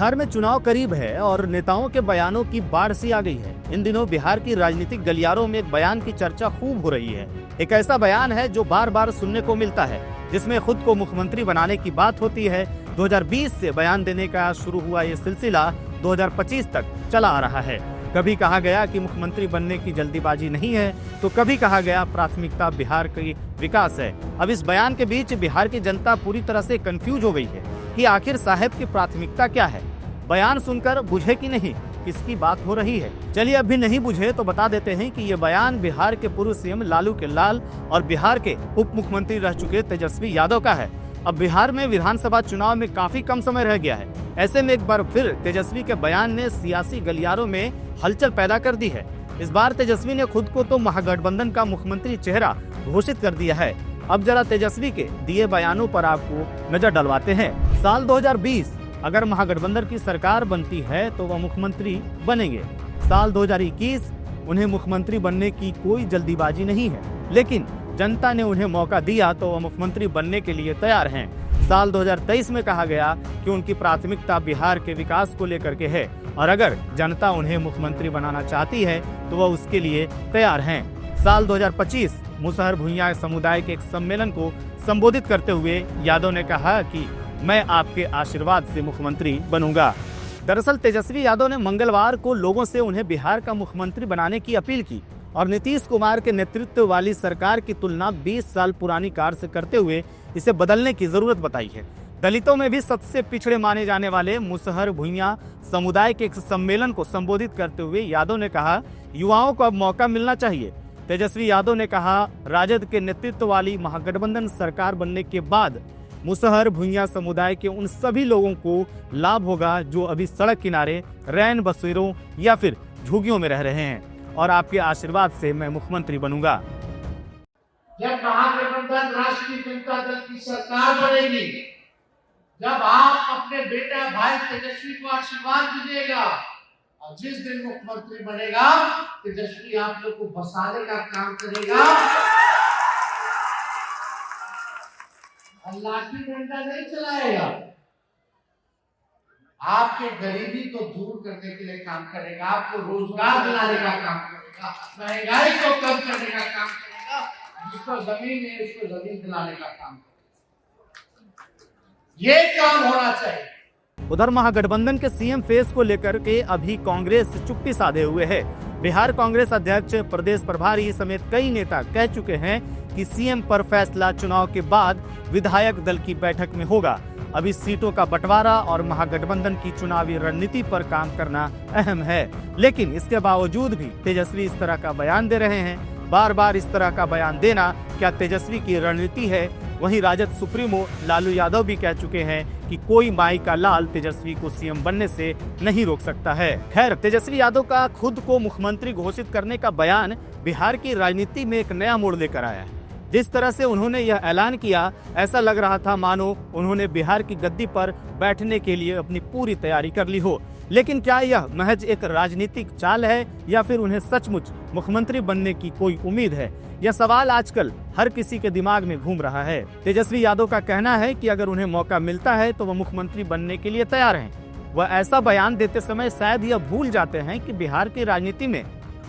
बिहार में चुनाव करीब है और नेताओं के बयानों की बाढ़ सी आ गई है। इन दिनों बिहार की राजनीतिक गलियारों में एक बयान की चर्चा खूब हो रही है। एक ऐसा बयान है जो बार बार सुनने को मिलता है, जिसमें खुद को मुख्यमंत्री बनाने की बात होती है। 2020 से बयान देने का शुरू हुआ ये सिलसिला 2025 तक चला आ रहा है। कभी कहा गया कि मुख्यमंत्री बनने की जल्दीबाजी नहीं है, तो कभी कहा गया प्राथमिकता बिहार की विकास है। अब इस बयान के बीच बिहार की जनता पूरी तरह से कंफ्यूज हो गई है कि आखिर साहब की प्राथमिकता क्या है। बयान सुनकर बुझे कि नहीं किसकी बात हो रही है। चलिए अब भी नहीं बुझे तो बता देते हैं कि ये बयान बिहार के पूर्व सीएम लालू के लाल और बिहार के उप मुख्यमंत्री रह चुके तेजस्वी यादव का है। अब बिहार में विधानसभा चुनाव में काफी कम समय रह गया है। ऐसे में एक बार फिर तेजस्वी के बयान ने सियासी गलियारों में हलचल पैदा कर दी है। इस बार तेजस्वी ने खुद को तो महागठबंधन का मुख्यमंत्री चेहरा घोषित कर दिया है। अब जरा तेजस्वी के दिए बयानों पर आपको नजर डलवाते हैं। साल 2020 अगर महागठबंधन की सरकार बनती है तो वह मुख्यमंत्री बनेंगे। साल 2021 उन्हें मुख्यमंत्री बनने की कोई जल्दीबाजी नहीं है, लेकिन जनता ने उन्हें मौका दिया तो वह मुख्यमंत्री बनने के लिए तैयार हैं। साल 2023 में कहा गया कि उनकी प्राथमिकता बिहार के विकास को लेकर के है और अगर जनता उन्हें मुख्यमंत्री बनाना चाहती है तो वह उसके लिए तैयार हैं। साल 2025 मुसहर भुइयां समुदाय के एक सम्मेलन को संबोधित करते हुए यादव ने कहा कि मैं आपके आशीर्वाद से मुख्यमंत्री बनूंगा। दरअसल तेजस्वी यादव ने मंगलवार को लोगों से उन्हें बिहार का मुख्यमंत्री बनाने की अपील की और नीतीश कुमार के नेतृत्व वाली सरकार की तुलना 20 साल पुरानी कार से करते हुए इसे बदलने की जरूरत बताई है। दलितों में भी सबसे पिछड़े माने जाने वाले मुसहर भुइयां समुदाय के एक सम्मेलन को संबोधित करते हुए यादव ने कहा, युवाओं को अब मौका मिलना चाहिए। तेजस्वी यादव ने कहा, राजद के नेतृत्व वाली महागठबंधन सरकार बनने के बाद मुसहर भुइयां समुदाय के उन सभी लोगों को लाभ होगा जो अभी सड़क किनारे रैन बसेरों या फिर झुग्गियों में रह रहे हैं और आपके आशीर्वाद से मैं मुख्यमंत्री बनूंगा। जब महागठबंधन राष्ट्रीय जनता दल की सरकार बनेगी, जब आप अपने बेटा भाई तेजस्वी को आशीर्वाद दीजिएगा और जिस दिन मुख्यमंत्री बनेगा तेजस्वी आप लोग को बसाने का काम करेगा। लाठी डंडा नहीं चलाएगा, आपके गरीबी को दूर करने के लिए काम करेगा, आपको रोजगार दिलाने का काम करेगा, महंगाई को कम करने का काम करेगा, जिसको जमीन है उसको जमीन दिलाने का काम करेगा। ये काम होना चाहिए। उधर महागठबंधन के सीएम फेस को लेकर के अभी कांग्रेस चुप्पी साधे हुए है। बिहार कांग्रेस अध्यक्ष प्रदेश प्रभारी समेत कई नेता कह चुके हैं कि सीएम पर फैसला चुनाव के बाद विधायक दल की बैठक में होगा। अभी सीटों का बंटवारा और महागठबंधन की चुनावी रणनीति पर काम करना अहम है, लेकिन इसके बावजूद भी तेजस्वी इस तरह का बयान दे रहे हैं। बार बार इस तरह का बयान देना क्या तेजस्वी की रणनीति है? वहीं राजद सुप्रीमो लालू यादव भी कह चुके हैं कि कोई माई का लाल तेजस्वी को सीएम बनने से नहीं रोक सकता है। खैर, तेजस्वी यादव का खुद को मुख्यमंत्री घोषित करने का बयान बिहार की राजनीति में एक नया मोड़ लेकर आया है। जिस तरह से उन्होंने यह ऐलान किया, ऐसा लग रहा था मानो उन्होंने बिहार की गद्दी पर बैठने के लिए अपनी पूरी तैयारी कर ली हो। लेकिन क्या यह महज एक राजनीतिक चाल है या फिर उन्हें सचमुच मुख्यमंत्री बनने की कोई उम्मीद है? यह सवाल आजकल हर किसी के दिमाग में घूम रहा है। तेजस्वी यादव का कहना है कि अगर उन्हें मौका मिलता है तो वह मुख्यमंत्री बनने के लिए तैयार हैं। वह ऐसा बयान देते समय शायद यह भूल जाते हैं कि बिहार की राजनीति में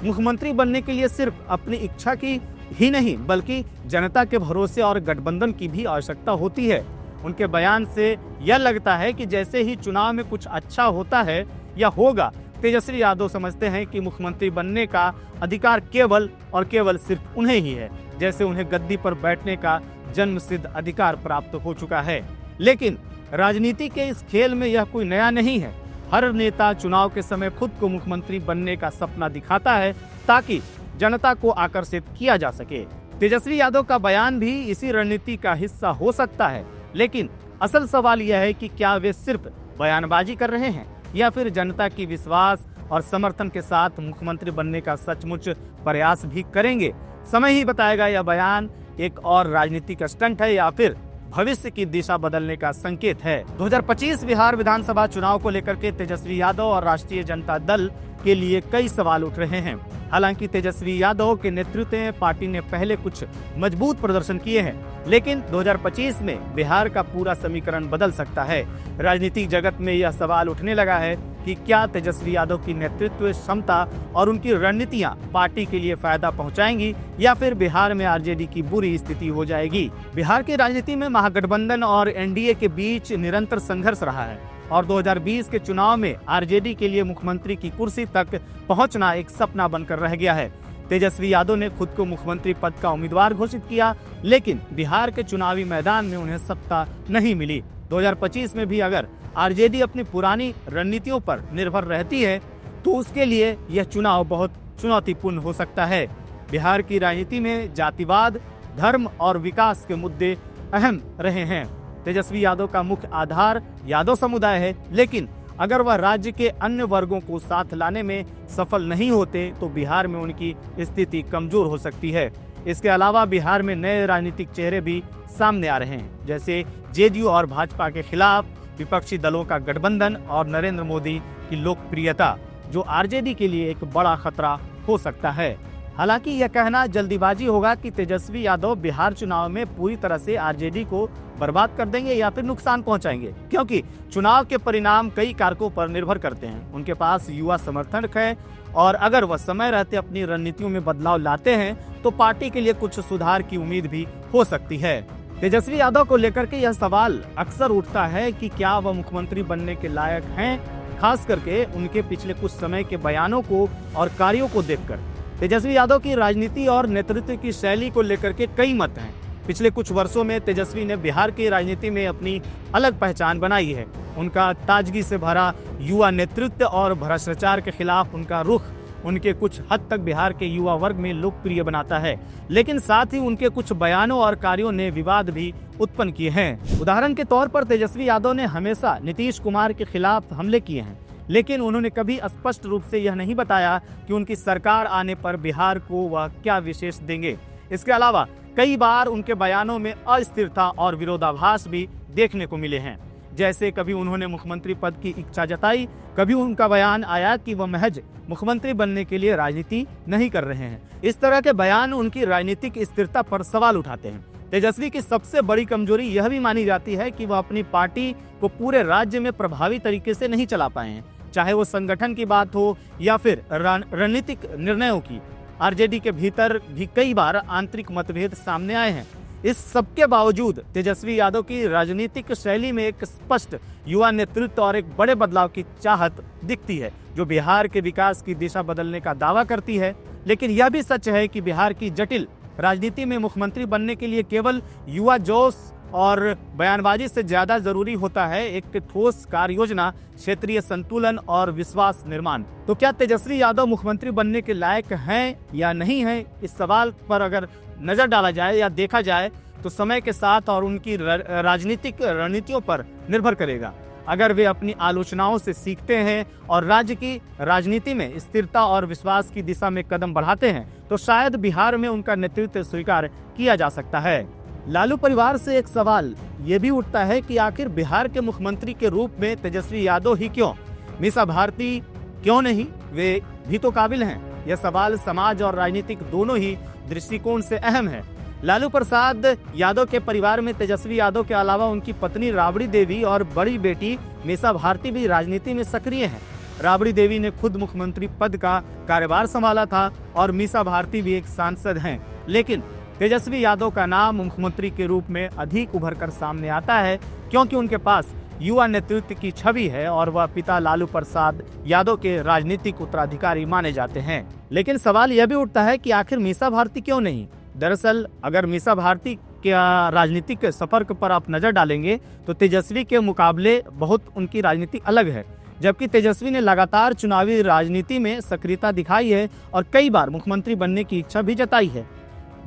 मुख्यमंत्री बनने के लिए सिर्फ अपनी इच्छा की ही नहीं बल्कि जनता के भरोसे और गठबंधन की भी आवश्यकता होती है। उनके बयान से यह लगता है कि जैसे ही चुनाव में कुछ अच्छा होता है या होगा, तेजस्वी यादव समझते हैं कि मुख्यमंत्री बनने का अधिकार केवल और केवल सिर्फ उन्हें ही है, जैसे उन्हें गद्दी पर बैठने का जन्मसिद्ध अधिकार प्राप्त हो चुका है। लेकिन राजनीति के इस खेल में यह कोई नया नहीं है। हर नेता चुनाव के समय खुद को मुख्यमंत्री बनने का सपना दिखाता है ताकि जनता को आकर्षित किया जा सके। तेजस्वी यादव का बयान भी इसी रणनीति का हिस्सा हो सकता है, लेकिन असल सवाल यह है कि क्या वे सिर्फ बयानबाजी कर रहे हैं या फिर जनता की विश्वास और समर्थन के साथ मुख्यमंत्री बनने का सचमुच प्रयास भी करेंगे। समय ही बताएगा यह बयान एक और राजनीतिक स्टंट है या फिर भविष्य की दिशा बदलने का संकेत है। 2025 बिहार विधानसभा चुनाव को लेकर के तेजस्वी यादव और राष्ट्रीय जनता दल के लिए कई सवाल उठ रहे हैं। हालांकि तेजस्वी यादव के नेतृत्व में पार्टी ने पहले कुछ मजबूत प्रदर्शन किए हैं, लेकिन 2025 में बिहार का पूरा समीकरण बदल सकता है। राजनीतिक जगत में यह सवाल उठने लगा है कि क्या तेजस्वी यादव की नेतृत्व क्षमता और उनकी रणनीतियां पार्टी के लिए फायदा पहुंचाएंगी या फिर बिहार में आरजेडी की बुरी स्थिति हो जाएगी। बिहार की राजनीति में महागठबंधन और एनडीए के बीच निरंतर संघर्ष रहा है और 2020 के चुनाव में आरजेडी के लिए मुख्यमंत्री की कुर्सी तक पहुंचना एक सपना बनकर रह गया है। तेजस्वी यादव ने खुद को मुख्यमंत्री पद का उम्मीदवार घोषित किया, लेकिन बिहार के चुनावी मैदान में उन्हें सत्ता नहीं मिली। 2025 में भी अगर आरजेडी अपनी पुरानी रणनीतियों पर निर्भर रहती है तो उसके लिए यह चुनाव बहुत चुनौतीपूर्ण हो सकता है। बिहार की राजनीति में जातिवाद, धर्म और विकास के मुद्दे अहम रहे हैं। तेजस्वी यादव का मुख्य आधार यादव समुदाय है, लेकिन अगर वह राज्य के अन्य वर्गों को साथ लाने में सफल नहीं होते तो बिहार में उनकी स्थिति कमजोर हो सकती है। इसके अलावा बिहार में नए राजनीतिक चेहरे भी सामने आ रहे हैं, जैसे जेडीयू और भाजपा के खिलाफ विपक्षी दलों का गठबंधन और नरेंद्र मोदी की लोकप्रियता, जो आरजेडी के लिए एक बड़ा खतरा हो सकता है। हालांकि यह कहना जल्दीबाजी होगा कि तेजस्वी यादव बिहार चुनाव में पूरी तरह से आरजेडी को बर्बाद कर देंगे या फिर नुकसान पहुंचाएंगे, क्योंकि चुनाव के परिणाम कई कारकों पर निर्भर करते हैं। उनके पास युवा समर्थक है और अगर वह समय रहते अपनी रणनीतियों में बदलाव लाते हैं तो पार्टी के लिए कुछ सुधार की उम्मीद भी हो सकती है। तेजस्वी यादव को लेकर के यह सवाल अक्सर उठता है कि क्या वह मुख्यमंत्री बनने के लायक हैं, खास करके उनके पिछले कुछ समय के बयानों को और कार्यों को देखकर। तेजस्वी यादव की राजनीति और नेतृत्व की शैली को लेकर के कई मत हैं। पिछले कुछ वर्षों में तेजस्वी ने बिहार की राजनीति में अपनी अलग पहचान बनाई है। उनका ताजगी से भरा युवा नेतृत्व और भ्रष्टाचार के खिलाफ उनका रुख उनके कुछ हद तक बिहार के युवा वर्ग में लोकप्रिय बनाता है, लेकिन साथ ही उनके कुछ बयानों और कार्यों ने विवाद भी उत्पन्न किए हैं। उदाहरण के तौर पर तेजस्वी यादव ने हमेशा नीतीश कुमार के खिलाफ हमले किए हैं, लेकिन उन्होंने कभी स्पष्ट रूप से यह नहीं बताया कि उनकी सरकार आने पर बिहार को वह क्या विशेष देंगे। इसके अलावा कई बार उनके बयानों में अस्थिरता और विरोधाभास भी देखने को मिले हैं। जैसे कभी उन्होंने मुख्यमंत्री पद की इच्छा जताई, कभी उनका बयान आया कि वह महज मुख्यमंत्री बनने के लिए राजनीति नहीं कर रहे हैं। इस तरह के बयान उनकी राजनीतिक स्थिरता पर सवाल उठाते हैं। तेजस्वी की सबसे बड़ी कमजोरी यह भी मानी जाती है कि वह अपनी पार्टी को पूरे राज्य में प्रभावी तरीके से नहीं चला पाए हैं, चाहे वो संगठन की बात हो या फिर रणनीतिक निर्णयों की। आरजेडी के भीतर भी कई बार आंतरिक मतभेद सामने आए हैं। इस सबके बावजूद तेजस्वी यादव की राजनीतिक शैली में एक स्पष्ट युवा नेतृत्व और एक बड़े बदलाव की चाहत दिखती है, जो बिहार के विकास की दिशा बदलने का दावा करती है। लेकिन यह भी सच है कि बिहार की जटिल राजनीति में मुख्यमंत्री बनने के लिए केवल युवा जोश और बयानबाजी से ज्यादा जरूरी होता है एक ठोस कार्य योजना, क्षेत्रीय संतुलन और विश्वास निर्माण। तो क्या तेजस्वी यादव मुख्यमंत्री बनने के लायक हैं या नहीं हैं, इस सवाल पर अगर नजर डाला जाए या देखा जाए तो समय के साथ और उनकी राजनीतिक रणनीतियों पर निर्भर करेगा। अगर वे अपनी आलोचनाओं से सीखते हैं और राज्य की राजनीति में स्थिरता और विश्वास की दिशा में कदम बढ़ाते हैं तो शायद बिहार में उनका नेतृत्व स्वीकार किया जा सकता है। लालू परिवार से एक सवाल ये भी उठता है कि आखिर बिहार के मुख्यमंत्री के रूप में तेजस्वी यादव ही क्यों, मीसा भारती क्यों नहीं, वे भी तो काबिल हैं। यह सवाल समाज और राजनीतिक दोनों ही दृष्टिकोण से अहम है। लालू प्रसाद यादव के परिवार में तेजस्वी यादव के अलावा उनकी पत्नी राबड़ी देवी और बड़ी बेटी मीसा भारती भी राजनीति में सक्रिय हैं। राबड़ी देवी ने खुद मुख्यमंत्री पद का कार्यभार संभाला था और मीसा भारती भी एक सांसद हैं, लेकिन तेजस्वी यादव का नाम मुख्यमंत्री के रूप में अधिक उभर कर सामने आता है क्योंकि उनके पास युवा नेतृत्व की छवि है और वह पिता लालू प्रसाद यादव के राजनीतिक उत्तराधिकारी माने जाते हैं। लेकिन सवाल यह भी उठता है कि आखिर मीसा भारती क्यों नहीं। दरअसल अगर मीसा भारती के राजनीतिक सफर पर आप नजर डालेंगे तो तेजस्वी के मुकाबले बहुत उनकी राजनीति अलग है। जबकि तेजस्वी ने लगातार चुनावी राजनीति में सक्रियता दिखाई है और कई बार मुख्यमंत्री बनने की इच्छा भी जताई है।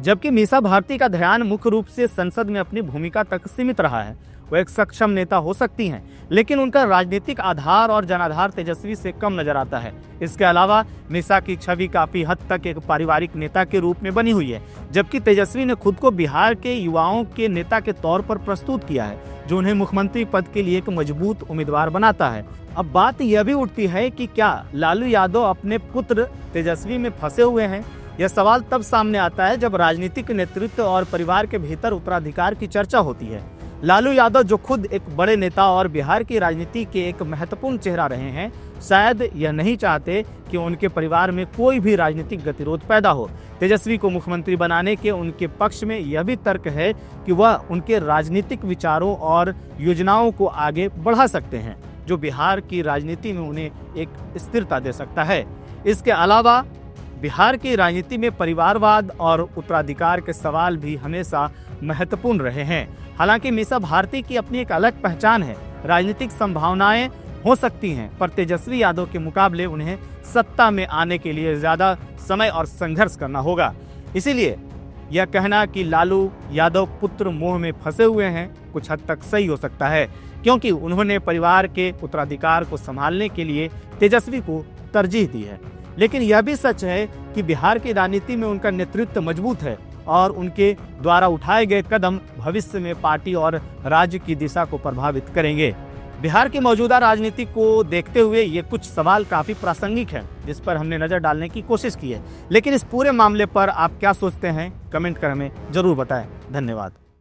जबकि मीसा भारती का ध्यान मुख्य रूप से संसद में अपनी भूमिका तक सीमित रहा है। वो एक सक्षम नेता हो सकती हैं, लेकिन उनका राजनीतिक आधार और जनाधार तेजस्वी से कम नजर आता है। इसके अलावा मीसा की छवि काफी हद तक एक पारिवारिक नेता के रूप में बनी हुई है, जबकि तेजस्वी ने खुद को बिहार के युवाओं के नेता के तौर पर प्रस्तुत किया है, जो उन्हें मुख्यमंत्री पद के लिए एक मजबूत उम्मीदवार बनाता है। अब बात यह भी उठती है कि क्या लालू यादव अपने पुत्र तेजस्वी में फंसे हुए हैं। यह सवाल तब सामने आता है जब राजनीतिक नेतृत्व और परिवार के भीतर उत्तराधिकार की चर्चा होती है। लालू यादव, जो खुद एक बड़े नेता और बिहार की राजनीति के एक महत्वपूर्ण चेहरा रहे हैं, शायद यह नहीं चाहते कि उनके परिवार में कोई भी राजनीतिक गतिरोध पैदा हो। तेजस्वी को मुख्यमंत्री बनाने के उनके पक्ष में यह भी तर्क है कि वह उनके राजनीतिक विचारों और योजनाओं को आगे बढ़ा सकते हैं, जो बिहार की राजनीति में उन्हें एक स्थिरता दे सकता है। इसके अलावा बिहार की राजनीति में परिवारवाद और उत्तराधिकार के सवाल भी हमेशा महत्वपूर्ण रहे हैं। हालांकि मीसा भारती की अपनी एक अलग पहचान है, राजनीतिक संभावनाएं हो सकती हैं, पर तेजस्वी यादव के मुकाबले उन्हें सत्ता में आने के लिए ज्यादा समय और संघर्ष करना होगा। इसीलिए यह कहना कि लालू यादव पुत्र मोह में फंसे हुए हैं कुछ हद तक सही हो सकता है, क्योंकि उन्होंने परिवार के उत्तराधिकार को संभालने के लिए तेजस्वी को तरजीह दी है। लेकिन यह भी सच है कि बिहार की राजनीति में उनका नेतृत्व मजबूत है और उनके द्वारा उठाए गए कदम भविष्य में पार्टी और राज्य की दिशा को प्रभावित करेंगे। बिहार की मौजूदा राजनीति को देखते हुए ये कुछ सवाल काफी प्रासंगिक हैं, जिस पर हमने नजर डालने की कोशिश की है। लेकिन इस पूरे मामले पर आप क्या सोचते हैं, कमेंट कर हमें जरूर बताएं। धन्यवाद।